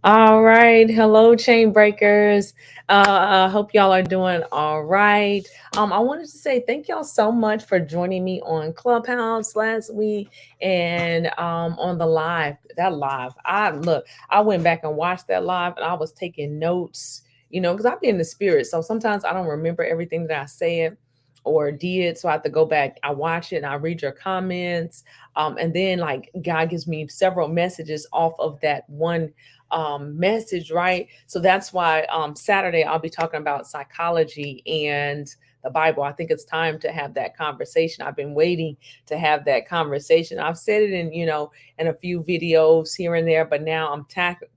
All right. Hello, chain breakers. I hope y'all are doing all right. I wanted to say thank y'all so much for joining me on Clubhouse last week and on the live. That live, I went back and watched that live, and I was taking notes. Because I be in the spirit, so sometimes I don't remember everything that I said or did, so I have to go back. I watch it and I read your comments, and then like God gives me several messages off of that one message, right? So that's why Saturday I'll be talking about psychology and the Bible. I think it's time to have that conversation. I've been waiting to have that conversation. I've said it in a few videos here and there, but now I'm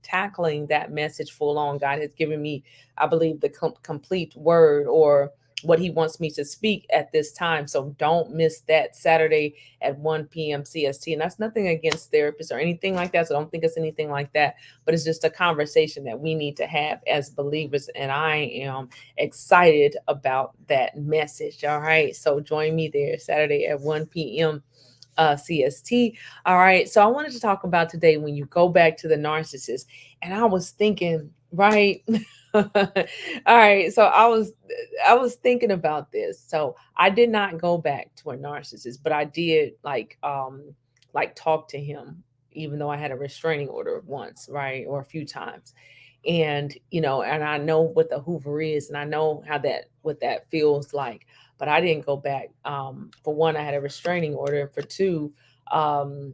tackling that message full on. God has given me, I believe, the complete word or what he wants me to speak at this time. So don't miss that Saturday at 1 p.m. CST. And that's nothing against therapists or anything like that. So don't think it's anything like that, but it's just a conversation that we need to have as believers. And I am excited about that message. All right. So join me there Saturday at 1 p.m. CST. All right. So I wanted to talk about today when you go back to the narcissist. And I was thinking, right? All right. So I was thinking about this. So I did not go back to a narcissist, but I did like talk to him, even though I had a restraining order once, right? Or a few times. And and I know what the Hoover is, and I know how that what that feels like. But I didn't go back. For one, I had a restraining order, and for two, um,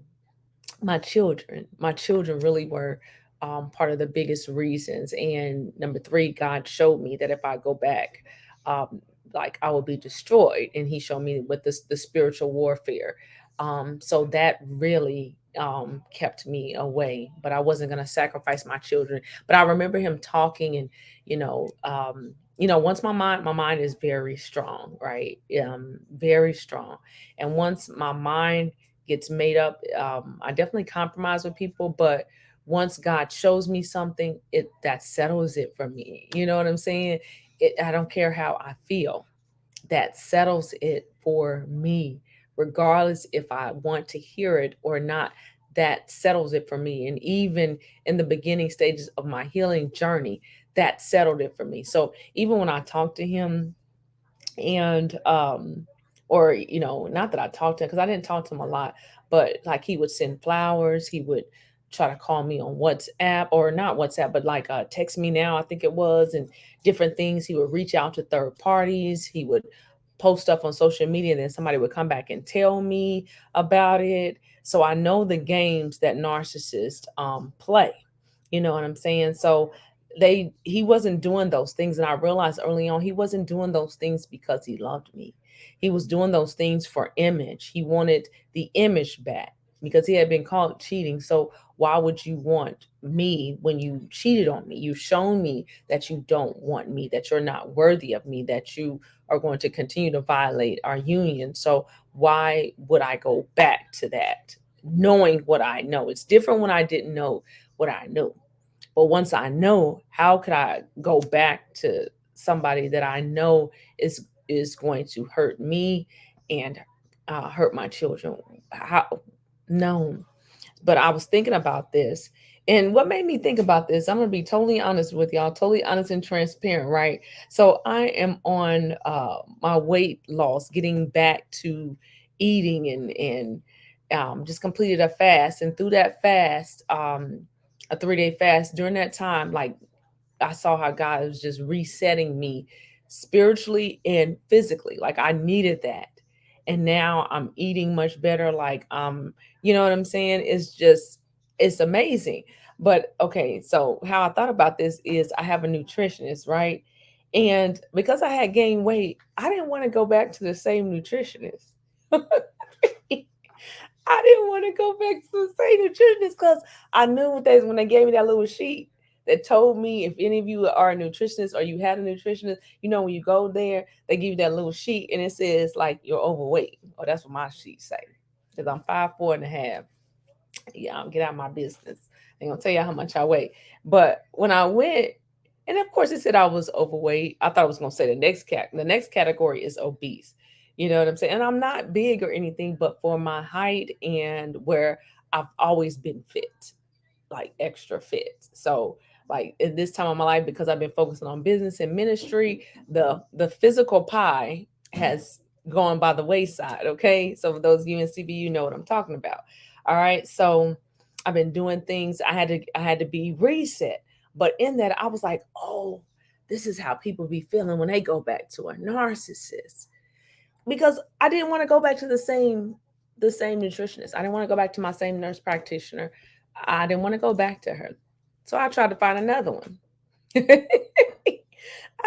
my children really were part of the biggest reasons. And number three, God showed me that if I go back, um, like I will be destroyed, and He showed me with this the spiritual warfare. So that really kept me away. But I wasn't going to sacrifice my children. But I remember Him talking, and once my mind is very strong, right? Very strong, and once my mind gets made up. I definitely compromise with people, but once God shows me something, it that settles it for me. You know what I'm saying? I don't care how I feel. That settles it for me, regardless if I want to hear it or not. That settles it for me. And even in the beginning stages of my healing journey, that settled it for me. So even when I talk to him and or not that I talked to him, because I didn't talk to him a lot, but like he would send flowers, he would try to call me on WhatsApp, or not WhatsApp, but like text me now, I think it was, and different things. He would reach out to third parties, he would post stuff on social media, and then somebody would come back and tell me about it. So I know the games that narcissists play. You know what I'm saying? So he wasn't doing those things, and I realized early on he wasn't doing those things because he loved me. He was doing those things for image. He wanted the image back because he had been caught cheating. So why would you want me when you cheated on me? You've shown me that you don't want me, that you're not worthy of me, that you are going to continue to violate our union. So why would I go back to that, knowing what I know? It's different when I didn't know what I knew. But once I know, how could I go back to somebody that I know is going to hurt me and hurt my children? How? No. But I was thinking about this. And what made me think about this, I'm going to be totally honest with y'all, totally honest and transparent, right? So I am on my weight loss, getting back to eating, and just completed a fast. And through that fast, a 3-day fast, during that time, like I saw how God was just resetting me spiritually and physically. Like I needed that. And now I'm eating much better. Like you know what I'm saying? It's amazing. But okay, so how I thought about this is I have a nutritionist, right? And because I had gained weight, I didn't want to go back to the same nutritionist. I didn't want to go back to the same nutritionist because I knew what they when they gave me that little sheet that told me if any of you are a nutritionist or you had a nutritionist, when you go there, they give you that little sheet and it says like you're overweight. Or that's what my sheet say. Because I'm 5'4.5". Yeah, I'll get out of my business. I ain't gonna tell you how much I weigh. But when I went, and of course it said I was overweight. I thought I was gonna say the next category is obese. You know what I'm saying? And I'm not big or anything, but for my height and where I've always been fit. like extra fit. So like in this time of my life, because I've been focusing on business and ministry, the physical pie has gone by the wayside. Okay. So for those of you in CB, you know what I'm talking about. All right. So I've been doing things. I had to be reset. But in that, I was like, oh, this is how people be feeling when they go back to a narcissist. Because I didn't want to go back to the same nutritionist. I didn't want to go back to my same nurse practitioner. I didn't want to go back to her. So I tried to find another one. I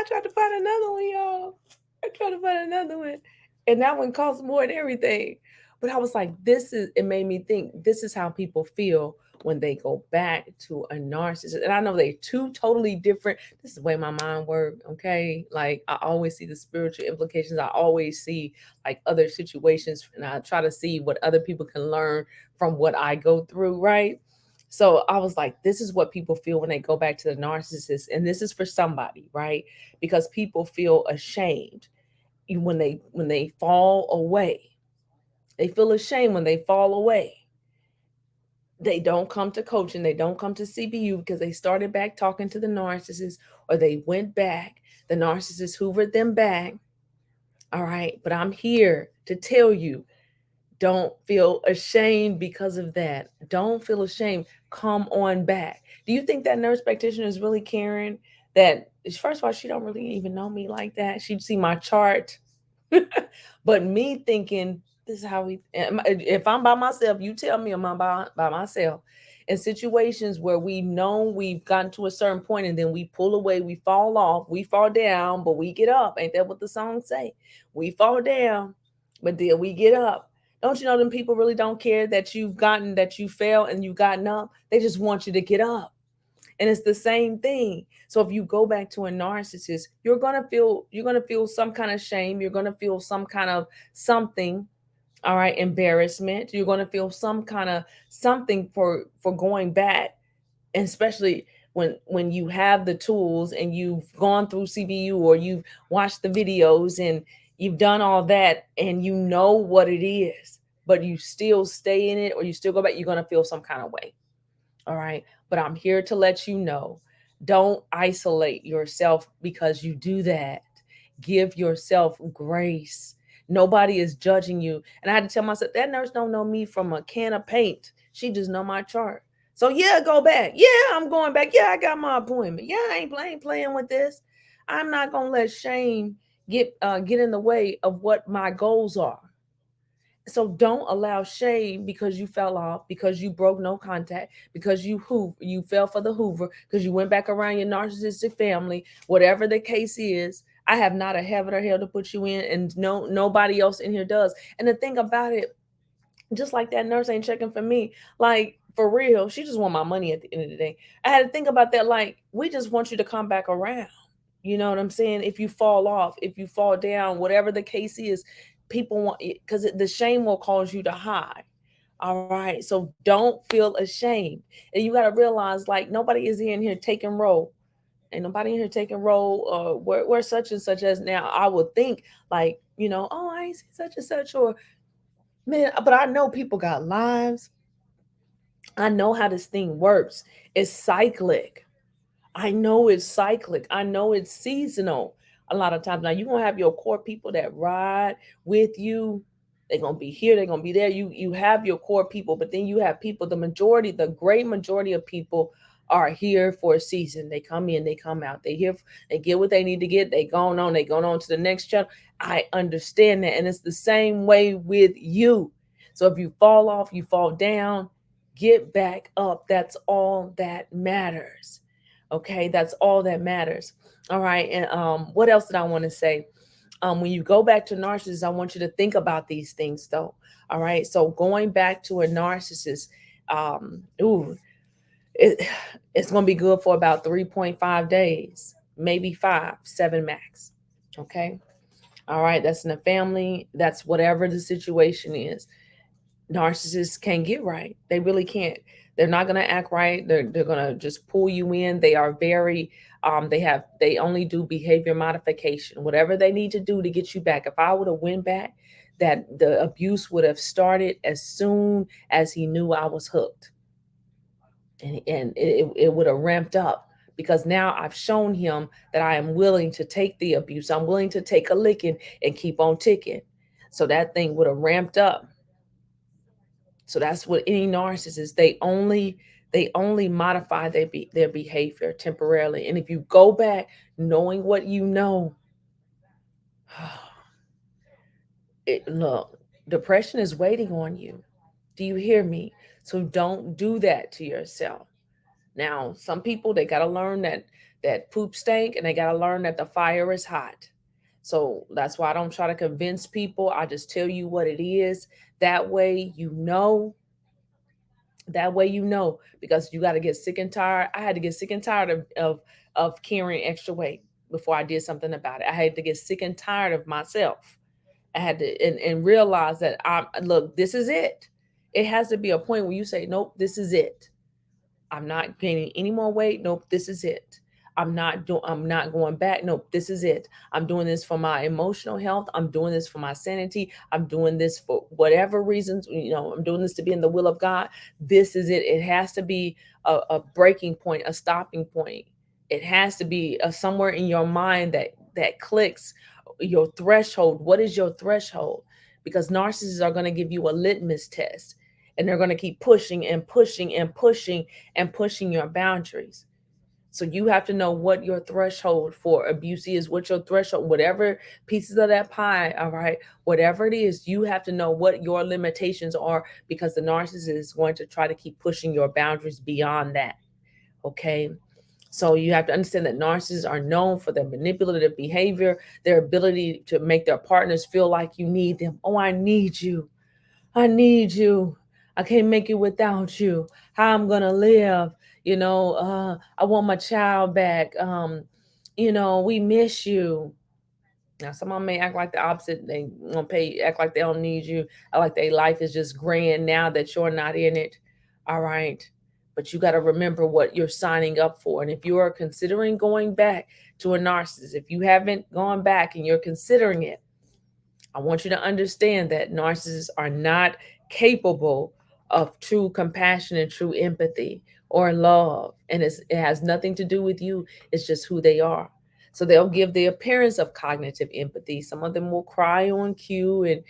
tried to find another one, y'all. I tried to find another one. And that one costs more than everything. But I was like, it made me think this is how people feel when they go back to a narcissist. And I know they're two totally different. This is the way my mind works, okay? Like I always see the spiritual implications. I always see like other situations and I try to see what other people can learn from what I go through, right? So I was like, this is what people feel when they go back to the narcissist. And this is for somebody, right? Because people feel ashamed when they fall away. They feel ashamed when they fall away. They don't come to coaching, they don't come to CBU because they started back talking to the narcissist or they went back. The narcissist hoovered them back. All right. But I'm here to tell you, don't feel ashamed because of that. Don't feel ashamed. Come on back. Do you think that nurse practitioner is really caring? That first of all, she don't really even know me like that. She'd see my chart. But me thinking this is how we if I'm by myself, you tell me I'm by myself. In situations where we know we've gotten to a certain point and then we pull away, we fall off, we fall down, but we get up. Ain't that what the song say? We fall down, but then we get up. Don't you know them people really don't care that you fell and you've gotten up? They just want you to get up. And it's the same thing. So if you go back to a narcissist, you're gonna feel some kind of shame. You're gonna feel some kind of something, all right, embarrassment. You're gonna feel some kind of something for going back, and especially when you have the tools and you've gone through CBU or you've watched the videos and you've done all that and you know what it is, but you still stay in it or you still go back, you're gonna feel some kind of way. All right. But I'm here to let you know, don't isolate yourself because you do that. Give yourself grace. Nobody is judging you. And I had to tell myself that nurse don't know me from a can of paint. She just know my chart. So yeah, go back. Yeah, I'm going back. Yeah, I got my appointment. Yeah, I ain't playing with this. I'm not gonna let shame get in the way of what my goals are. So don't allow shame because you fell off, because you broke no contact, because you fell for the hoover, because you went back around your narcissistic family, whatever the case is. I have not a heaven or hell to put you in, and nobody else in here does. And the thing about it, just like that nurse ain't checking for me, like for real, she just want my money at the end of the day. I had to think about that. Like, we just want you to come back around. You know what I'm saying? If you fall off, if you fall down, whatever the case is, people want it because the shame will cause you to hide. All right. So don't feel ashamed. And you got to realize like nobody is in here taking roll. Ain't nobody in here taking roll where such and such as now. I would think like, oh, I ain't see such and such or man, but I know people got lives. I know how this thing works. It's cyclic. I know it's cyclic. I know it's seasonal a lot of times. Now you're gonna have your core people that ride with you. They're gonna be here, they're gonna be there. You have your core people, but then you have people, the great majority of people are here for a season. They come in, they come out, they get what they need to get, they going on to the next channel. I understand that. And it's the same way with you. So if you fall off, you fall down, get back up. That's all that matters. Okay, that's all that matters. All right, and what else did I want to say? When you go back to narcissists, I want you to think about these things, though. All right, so going back to a narcissist, ooh, it, it's going to be good for about 3.5 days, maybe 7 max. Okay, all right, that's in a family. That's whatever the situation is. Narcissists can't get right. They really can't. They're not going to act right. They're going to just pull you in. They are very they only do behavior modification. Whatever they need to do to get you back. If I would have went back, that the abuse would have started as soon as he knew I was hooked. and it would have ramped up, because now I've shown him that I am willing to take the abuse. I'm willing to take a licking and keep on ticking. So that thing would have ramped up. So that's what any narcissist, they only modify their behavior temporarily. And if you go back knowing what you know, look, depression is waiting on you. Do you hear me? So don't do that to yourself. Now, some people, they got to learn that poop stank, and they got to learn that the fire is hot. So that's why I don't try to convince people. I just tell you what it is. That way you know. That way you know, because you got to get sick and tired. I had to get sick and tired of carrying extra weight before I did something about it. I had to get sick and tired of myself. I had to and realize that look, this is it. It has to be a point where you say, nope, this is it. I'm not gaining any more weight. Nope, this is it. I'm not going back. Nope, this is it. I'm doing this for my emotional health. I'm doing this for my sanity. I'm doing this for whatever reasons, I'm doing this to be in the will of God. This is it. It has to be a breaking point, a stopping point. It has to be somewhere in your mind that clicks your threshold. What is your threshold? Because narcissists are going to give you a litmus test, and they're going to keep pushing and pushing and pushing and pushing your boundaries. So you have to know what your threshold for abuse is, what your threshold, whatever pieces of that pie, all right, whatever it is, you have to know what your limitations are, because the narcissist is going to try to keep pushing your boundaries beyond that. Okay. So you have to understand that narcissists are known for their manipulative behavior, their ability to make their partners feel like you need them. Oh, I need you. I need you. I can't make it without you. How I'm gonna live? I want my child back. We miss you. Now, someone may act like the opposite. They won't act like they don't need you. Act like their life is just grand now that you're not in it. All right. But you got to remember what you're signing up for. And if you are considering going back to a narcissist, if you haven't gone back and you're considering it, I want you to understand that narcissists are not capable of true compassion and true empathy or love. And it has nothing to do with you, it's just who they are. So they'll give the appearance of cognitive empathy. Some of them will cry on cue,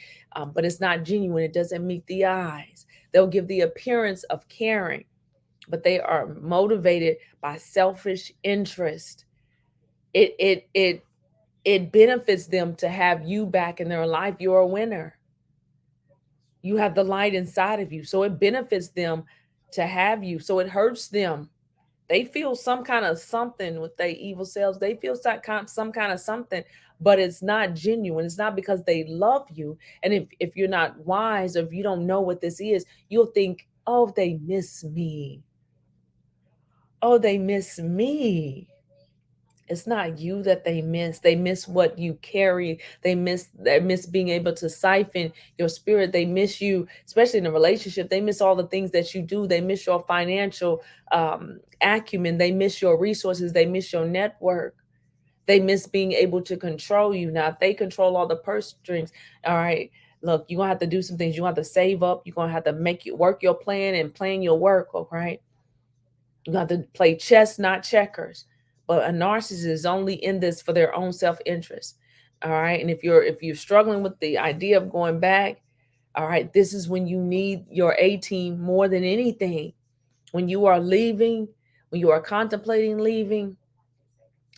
but it's not genuine. It doesn't meet the eyes. They'll give the appearance of caring, but they are motivated by selfish interest. It benefits them to have you back in their life. You're a winner. You have the light inside of you. So it benefits them to have you. So it hurts them. They feel some kind of something with their evil selves. They feel some kind of something, but it's not genuine. It's not because they love you. And if you're not wise, or if you don't know what this is, you'll think, oh, they miss me. Oh, they miss me. It's not you that they miss. They miss what you carry. They miss being able to siphon your spirit. They miss you, especially in a relationship. They miss all the things that you do. They miss your financial acumen. They miss your resources. They miss your network. They miss being able to control you. Now, if they control all the purse strings, all right, look, you're gonna have to do some things. You're gonna have to save up. You're gonna have to make you work your plan and plan your work, all right? You have to play chess, not checkers. But a narcissist is only in this for their own self-interest. All right. And if you're struggling with the idea of going back, all right, this is when you need your A team more than anything. When you are leaving, when you are contemplating leaving,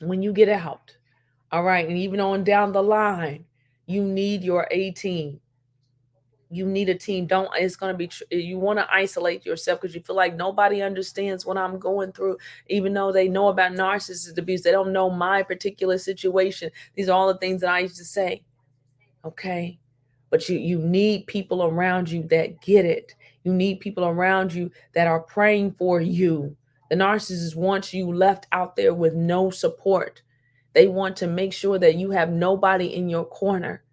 when you get out. All right. And even on down the line, you need your A team. You need a team. Don't It's going to be you want to isolate yourself because you feel like nobody understands what I'm going through. Even though they know about narcissist abuse, they don't know my particular situation. These are all the things that I used to say. Okay. But you need people around you that get it. You need people around you that are praying for you. The narcissist wants you left out there with no support. They want to make sure that you have nobody in your corner.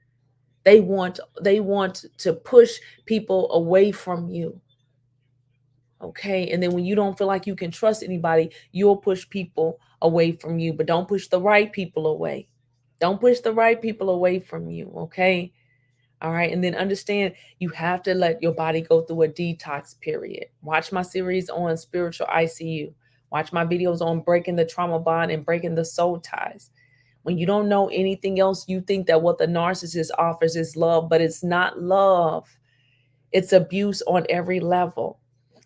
They want to push people away from you. Okay. And then when you don't feel like you can trust anybody, you'll push people away from you. But don't push the right people away. Don't push the right people away from you. Okay. All right. And then understand you have to let your body go through a detox period. Watch my series on spiritual ICU. Watch my videos on breaking the trauma bond and breaking the soul ties. When you don't know anything else, you think that what the narcissist offers is love, but it's not love. It's abuse on every level.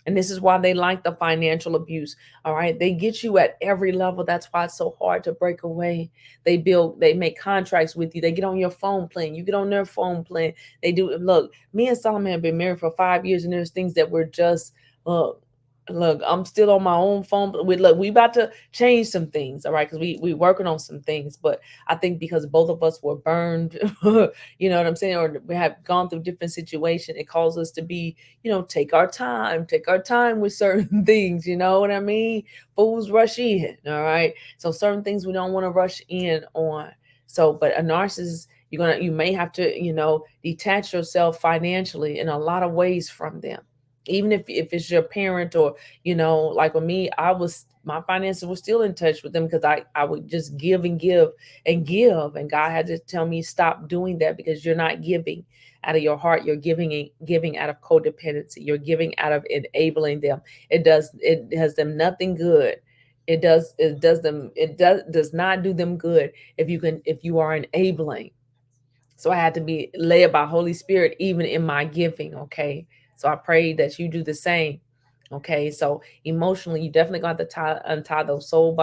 And this is why they like the financial abuse. All right. They get you at every level. That's why it's so hard to break away. They make contracts with you. They get on your phone plan. You get on their phone plan. They do. Look, me and Solomon have been married for 5 years, and there's things that we're just, look, I'm still on my own phone. But we about to change some things. All right. Because we working on some things. But I think because both of us were burned, you know what I'm saying? Or we have gone through different situations, it calls us to be, take our time with certain things, you know what I mean? Fools rush in, all right? So certain things we don't want to rush in on. So, but a narcissist, you may have to, detach yourself financially in a lot of ways from them. Even if it's your parent, or, like with me, my finances were still in touch with them because I would just give and give and give. And God had to tell me, stop doing that, because you're not giving out of your heart. You're giving out of codependency. You're giving out of enabling them. It does them nothing good. It does not do them good if you are enabling. So I had to be led by Holy Spirit even in my giving. Okay. So I pray that you do the same. Okay. So emotionally, you definitely got to untie those soul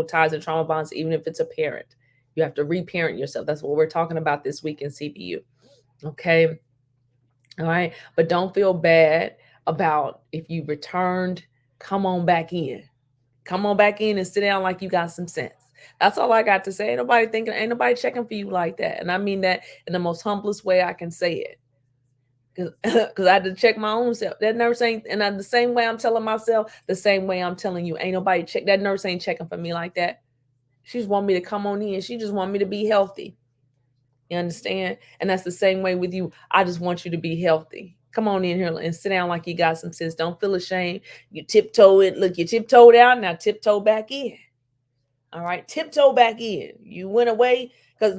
ties and trauma bonds, even if it's a parent. You have to reparent yourself. That's what we're talking about this week in CPU. Okay. All right. But don't feel bad about if you returned. Come on back in. Come on back in and sit down like you got some sense. That's all I got to say. Ain't nobody checking for you like that. And I mean that in the most humblest way I can say it. Because I had to check my own self. That nurse ain't, and the same way I'm telling myself, the same way I'm telling you, ain't nobody check. That nurse ain't checking for me like that. She just want me to come on in. She just want me to be healthy. You understand? And that's the same way with you. I just want you to be healthy. Come on in here and sit down like you got some sense. Don't feel ashamed. You tiptoe it. Look, you tiptoed out. Now tiptoe back in. All right, tiptoe back in. You went away because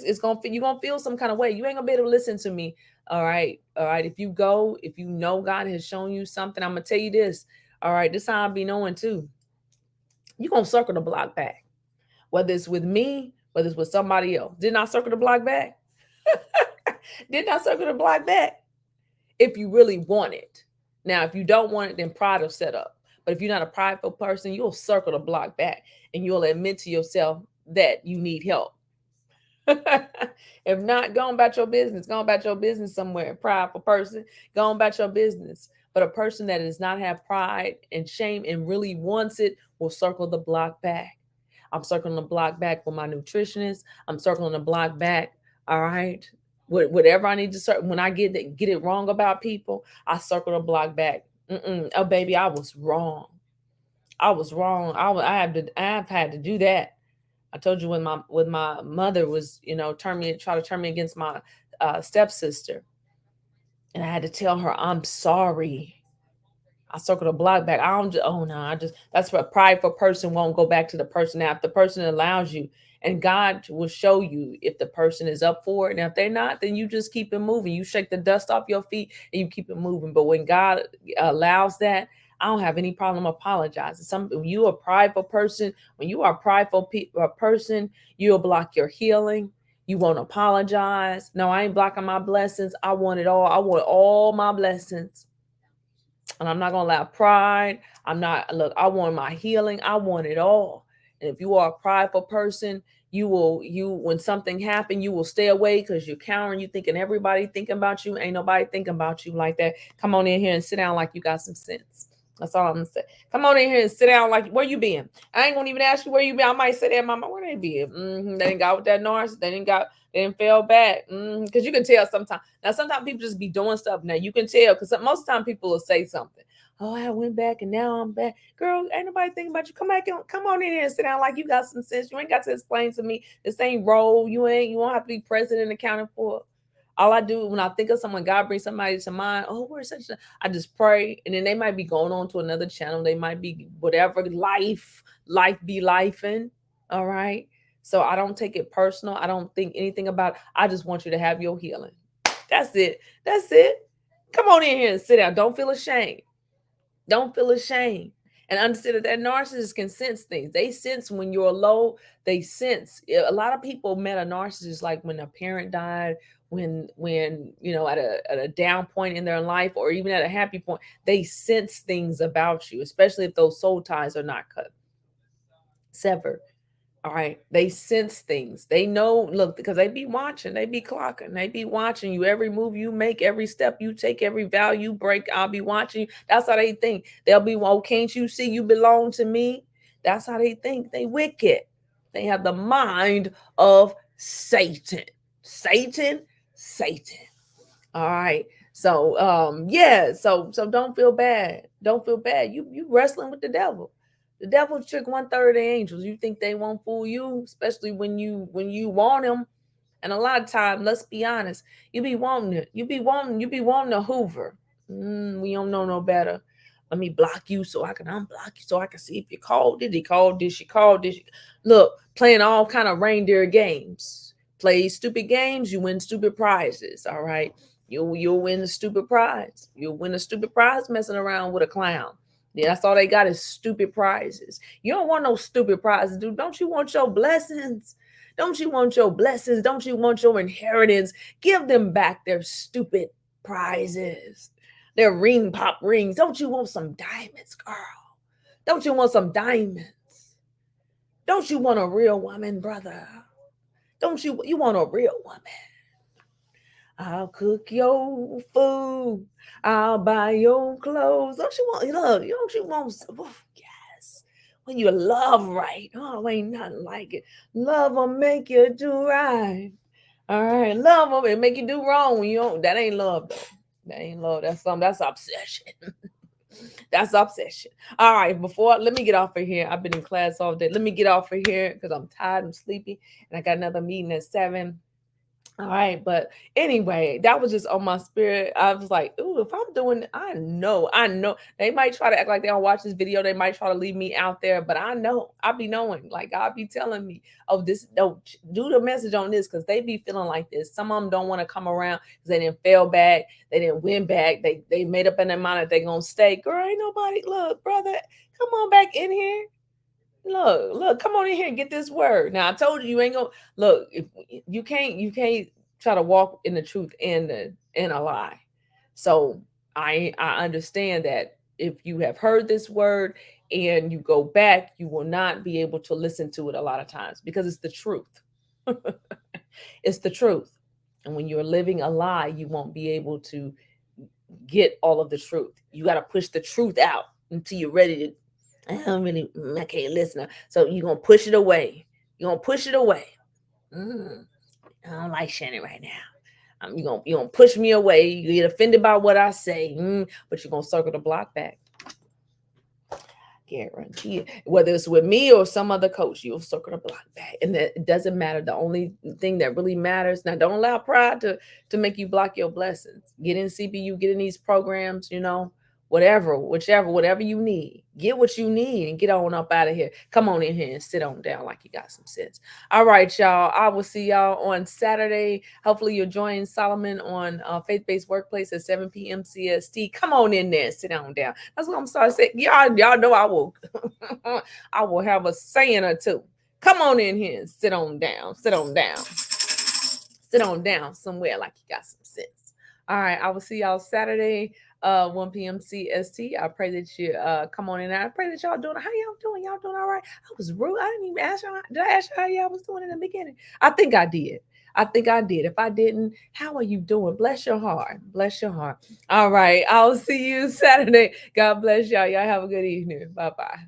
it's gonna you're gonna feel some kind of way. You ain't gonna be able to listen to me. All right. If you go, if you know God has shown you something, I'm gonna tell you this. All right, this how I be knowing too. You gonna circle the block back, whether it's with me, whether it's with somebody else. Didn't I circle the block back? Didn't I circle the block back? If you really want it. Now, if you don't want it, then pride will set up. But if you're not a prideful person, you'll circle the block back and you'll admit to yourself that you need help. If not, go on about your business. Go on about your business somewhere. Prideful person, go on about your business. But a person that does not have pride and shame and really wants it will circle the block back. I'm circling the block back with my nutritionist. I'm circling the block back. All right. Whatever I need to circle. When I get it wrong about people, I circle the block back. Oh, baby, I was wrong. I was wrong. I've had to do that. I told you when my mother was, try to turn me against my stepsister, and I had to tell her I'm sorry. I circle the block back. I don't. Oh no, that's what a prideful person won't go back to the person. Now, if the person allows you, and God will show you if the person is up for it. Now, if they're not, then you just keep it moving. You shake the dust off your feet and you keep it moving. But when God allows that, I don't have any problem apologizing. When you a prideful person, when you are a prideful person, you'll block your healing. You won't apologize. No, I ain't blocking my blessings. I want it all. I want all my blessings. And I'm not gonna allow pride. I want my healing. I want it all. And if you are a prideful person, when something happened, you will stay away because you're cowering. You thinking everybody thinking about you. Ain't nobody thinking about you like that. Come on in here and sit down like you got some sense. That's all I'm gonna say. Come on in here and sit down like where you been. I ain't gonna even ask you where you been. I might say that, Mama, where they been? They didn't got with that narcissist. They didn't fell back. Because you can tell sometimes. Now, sometimes people just be doing stuff. Now, you can tell because most of the time people will say something. Oh, I went back and now I'm back. Girl, ain't nobody thinking about you. Come on in here and sit down like you got some sense. You ain't got to explain to me this ain't role. You won't have to be president accounting for. All I do when I think of someone, God brings somebody to mind. Oh, where's such a, I just pray. And then they might be going on to another channel. They might be whatever life be lifing. All right. So I don't take it personal. I don't think anything about it. I just want you to have your healing. That's it. That's it. Come on in here and sit down. Don't feel ashamed. Don't feel ashamed. And understand that narcissist can sense things. They sense when you're low. They sense. A lot of people met a narcissist like when a parent died, when at a down point in their life, or even at a happy point. They sense things about you, especially if those soul ties are not cut, severed. All right. They sense things. They know, look, because they be watching, they be clocking, they be watching you. Every move you make, every step you take, every vow you break, I'll be watching you. That's how they think. They'll be, well, can't you see you belong to me? That's how they think. They wicked. They have the mind of Satan. Satan, Satan. All right. So yeah, so don't feel bad. Don't feel bad. You wrestling with the devil. The devil trick 1/3 of the angels. You think they won't fool you, especially when you want them. And a lot of time, let's be honest, you be wanting it. You be wanting a Hoover. We don't know no better. Let me block you so I can unblock you so I can see if you called. Did he call? Did she call? Did she? Look, playing all kind of reindeer games. Play stupid games, you win stupid prizes. All right. You'll win a stupid prize. You'll win a stupid prize messing around with a clown. Yeah, that's all they got is stupid prizes. You don't want no stupid prizes, dude. Don't you want your blessings? Don't you want your blessings? Don't you want your inheritance? Give them back their stupid prizes, their ring pop rings. Don't you want some diamonds, girl? Don't you want some diamonds? Don't you want a real woman, brother? Don't you want a real woman? I'll cook your food. I'll buy your clothes. Don't you want look? Don't you want some? Oh, yes. When you love right, oh, ain't nothing like it. Love will make you do right. All right, love will and make you do wrong when you don't. That ain't love. That ain't love. That's something. That's obsession. That's obsession. All right, before let me get off of here. I've been in class all day. Let me get off of here because I'm tired. I'm sleepy, and I got another meeting at 7. All right, but anyway, that was just on my spirit. I was like, "Ooh, if I'm doing, I know they might try to act like they don't watch this video. They might try to leave me out there, but I know, I be knowing, like God be telling me, oh, this, don't do the message on this because they be feeling like this. Some of them don't want to come around because they didn't fail back, they didn't win back, they made up in their mind that they gonna stay. Girl, ain't nobody. Look, brother, come on back in here. Look, come on in here and get this word. Now I told you you ain't gonna look. If you can't try to walk in the truth and a lie. So I understand that if you have heard this word and you go back, you will not be able to listen to it a lot of times because it's the truth. It's the truth. And when you're living a lie, you won't be able to get all of the truth. You got to push the truth out until you're ready to I can't listen. So you're gonna push it away. You're gonna push it away. Mm, I don't like Shannon right now. You're gonna push me away. You get offended by what I say, but you're gonna circle the block back. Guarantee it. Whether it's with me or some other coach, you'll circle the block back. And that it doesn't matter. The only thing that really matters now, don't allow pride to make you block your blessings. Get in CBU, get in these programs, whatever, whichever, whatever you need. Get what you need and get on up out of here. Come on in here and sit on down like you got some sense. All right, y'all. I will see y'all on Saturday. Hopefully you'll join Solomon on Faith-Based Workplace at 7 p.m. CST. Come on in there and sit on down. That's what I'm starting to say. Y'all know I will I will have a saying or two. Come on in here and sit on down. Sit on down. Sit on down somewhere like you got some sense. All right. I will see y'all Saturday. 1 p.m. CST. I pray that you come on in. I pray that y'all doing. How y'all doing? Y'all doing all right? I was rude. I didn't even ask y'all. Did I ask you how y'all was doing in the beginning? I think I did. I think I did. If I didn't, how are you doing? Bless your heart. Bless your heart. All right. I'll see you Saturday. God bless y'all. Y'all have a good evening. Bye-bye.